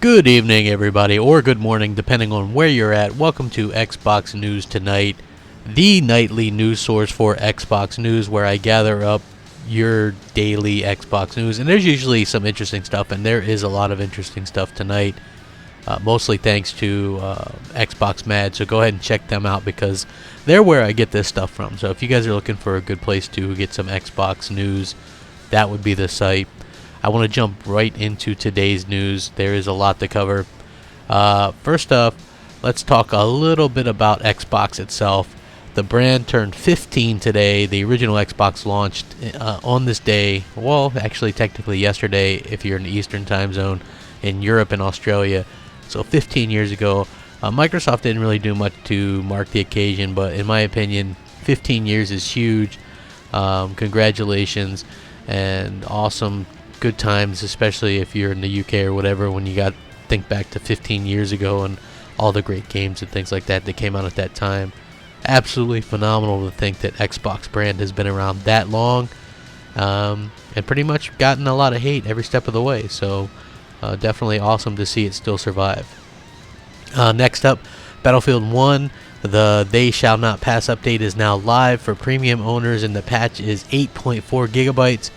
Good evening, everybody, or good morning, depending on where you're at. Welcome to Xbox News Tonight, the nightly news source for Xbox News, where I gather up your daily Xbox news. And there's usually some interesting stuff, and there is a lot of interesting stuff tonight, mostly thanks to Xbox Mad. So go ahead and check them out because they're where I get this stuff from. So if you guys are looking for a good place to get some Xbox news, that would be the site. I want to jump right into today's news. There is a lot to cover. First up, let's talk a little bit about Xbox itself. The brand turned 15 today. The original Xbox launched on this day. Well, actually, technically yesterday, if you're in the Eastern time zone in Europe and Australia. So 15 years ago. Microsoft didn't really do much to mark the occasion, but in my opinion, 15 years is huge. Congratulations and awesome. Good times, especially if you're in the UK or whatever, when you think back to 15 years ago and all the great games and things like that came out at that time. Absolutely phenomenal to think that Xbox brand has been around that long, and pretty much gotten a lot of hate every step of the way. So definitely awesome to see it still survive. Next up, Battlefield 1, the They Shall Not Pass update is now live for premium owners, and the patch is 8.4 gigabytes.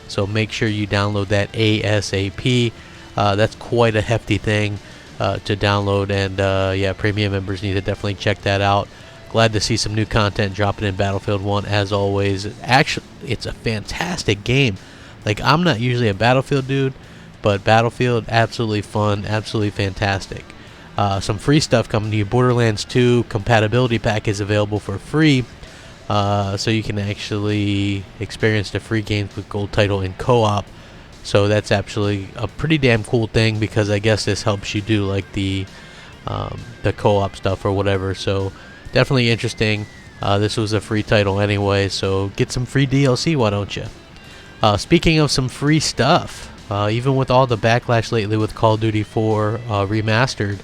So make sure you download that ASAP. That's quite a hefty thing to download, and yeah, premium members need to definitely check that out. Glad to see some new content dropping in Battlefield 1 as always. Actually, it's a fantastic game. Like, I'm not usually a Battlefield dude, but Battlefield, absolutely fun, absolutely fantastic. Some free stuff coming to you. Borderlands 2 Compatibility Pack is available for free. So you can actually experience the free games with gold title in co-op. So that's actually a pretty damn cool thing, because I guess this helps you do like the co-op stuff or whatever. So definitely interesting. This was a free title anyway, so get some free DLC, why don't you? Speaking of some free stuff, even with all the backlash lately with Call of Duty 4 Remastered,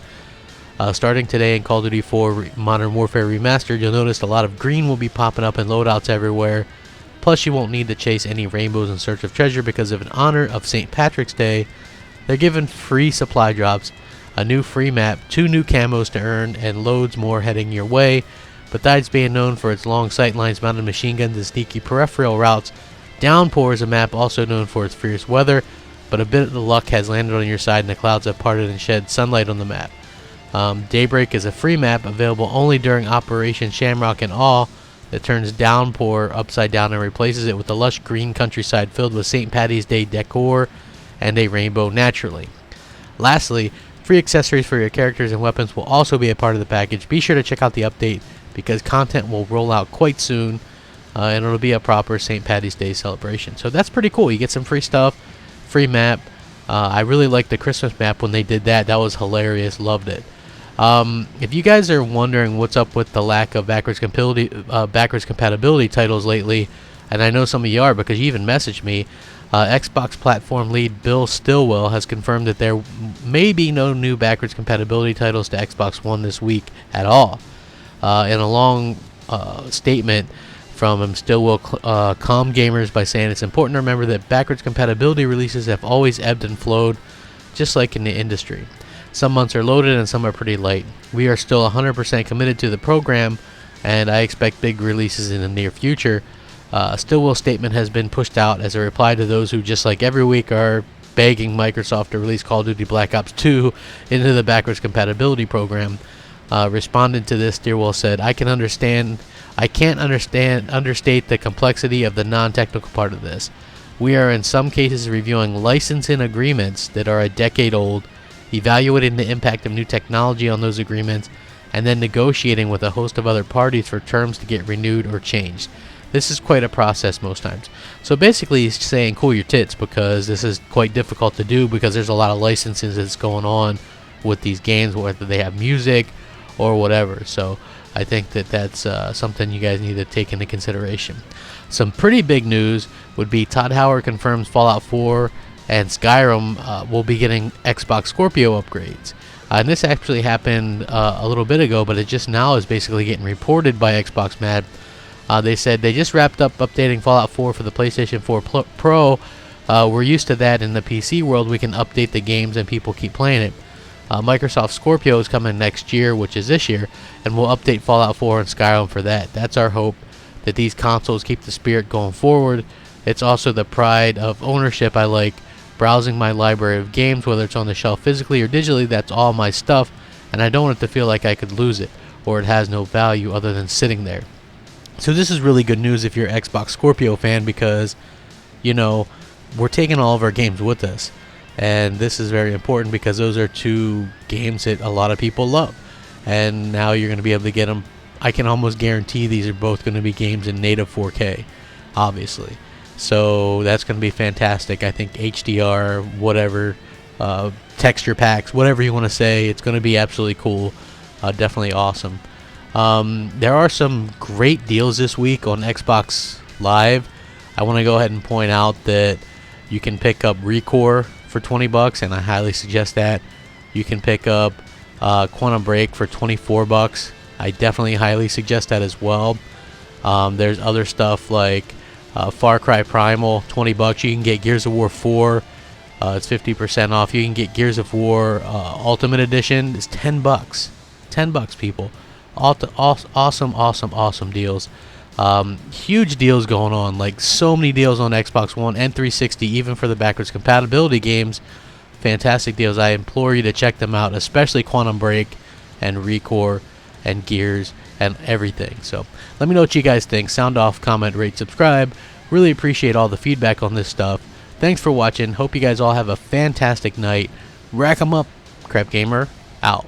starting today in Call of Duty 4 Modern Warfare Remastered, you'll notice a lot of green will be popping up in loadouts everywhere. Plus, you won't need to chase any rainbows in search of treasure, because in honor of St. Patrick's Day, they're giving free supply drops, a new free map, 2 new camos to earn, and loads more heading your way. Besides being known for its long sight lines, mounted machine guns, and sneaky peripheral routes, Downpour is a map also known for its fierce weather, but a bit of luck has landed on your side and the clouds have parted and shed sunlight on the map. Daybreak is a free map available only during Operation Shamrock and All that turns Downpour upside down and replaces it with a lush green countryside filled with St. Paddy's Day decor and a rainbow naturally. Lastly, free accessories for your characters and weapons will also be a part of the package. Be sure to check out the update, because content will roll out quite soon, and it'll be a proper St. Paddy's Day celebration. So that's pretty cool. You get some free stuff, free map. I really liked the Christmas map when they did that. That was hilarious. Loved it. If you guys are wondering what's up with the lack of backwards compatibility titles lately, and I know some of you are because you even messaged me, Xbox platform lead Bill Stillwell has confirmed that there may be no new backwards compatibility titles to Xbox One this week at all. In a long statement from him, Stillwell calmed gamers by saying it's important to remember that backwards compatibility releases have always ebbed and flowed, just like in the industry. Some months are loaded and some are pretty light. We are still 100% committed to the program, and I expect big releases in the near future. Stillwell's statement has been pushed out as a reply to those who, just like every week, are begging Microsoft to release Call of Duty Black Ops 2 into the backwards compatibility program. Responding to this, Stillwell said, I can't understate the complexity of the non-technical part of this. We are in some cases reviewing licensing agreements that are a decade old, evaluating the impact of new technology on those agreements, and then negotiating with a host of other parties for terms to get renewed or changed. This is quite a process most times. So basically he's saying cool your tits, because this is quite difficult to do, because there's a lot of licenses that's going on with these games, whether they have music or whatever. So I think that that's something you guys need to take into consideration. Some pretty big news would be Todd Howard confirms Fallout 4 and Skyrim will be getting Xbox Scorpio upgrades. And this actually happened a little bit ago, but it just now is basically getting reported by Xbox Mad. They said they just wrapped up updating Fallout 4 for the PlayStation 4 Pro. We're used to that in the PC world. We can update the games and people keep playing it. Microsoft Scorpio is coming next year, which is this year, and we'll update Fallout 4 and Skyrim for that. That's our hope, that these consoles keep the spirit going forward. It's also the pride of ownership. I like browsing my library of games, whether it's on the shelf physically or digitally. That's all my stuff, and I don't want it to feel like I could lose it or it has no value other than sitting there. So this is really good news if you're an Xbox Scorpio fan, because, you know, we're taking all of our games with us. And this is very important because those are two games that a lot of people love. And now you're going to be able to get them. I can almost guarantee these are both going to be games in native 4K, obviously. So that's going to be fantastic. I think HDR, whatever, texture packs, whatever you want to say, it's going to be absolutely cool. Definitely awesome. There are some great deals this week on Xbox Live. I want to go ahead and point out that you can pick up Recore for $20, and I highly suggest that. You can pick up Quantum Break for $24. I definitely highly suggest that as well. There's other stuff like Far Cry Primal, $20. You can get Gears of War 4. It's 50% off. You can get Gears of War Ultimate Edition. It's $10. $10, people. Awesome deals. Huge deals going on, like so many deals on Xbox One and 360, even for the backwards compatibility games. Fantastic deals. I implore you to check them out, especially Quantum Break and Recore and Gears and everything. So let me know what you guys think. Sound off, comment, rate, subscribe. Really appreciate all the feedback on this stuff. Thanks for watching. Hope you guys all have a fantastic night. Rack 'em up. Crapgamer out.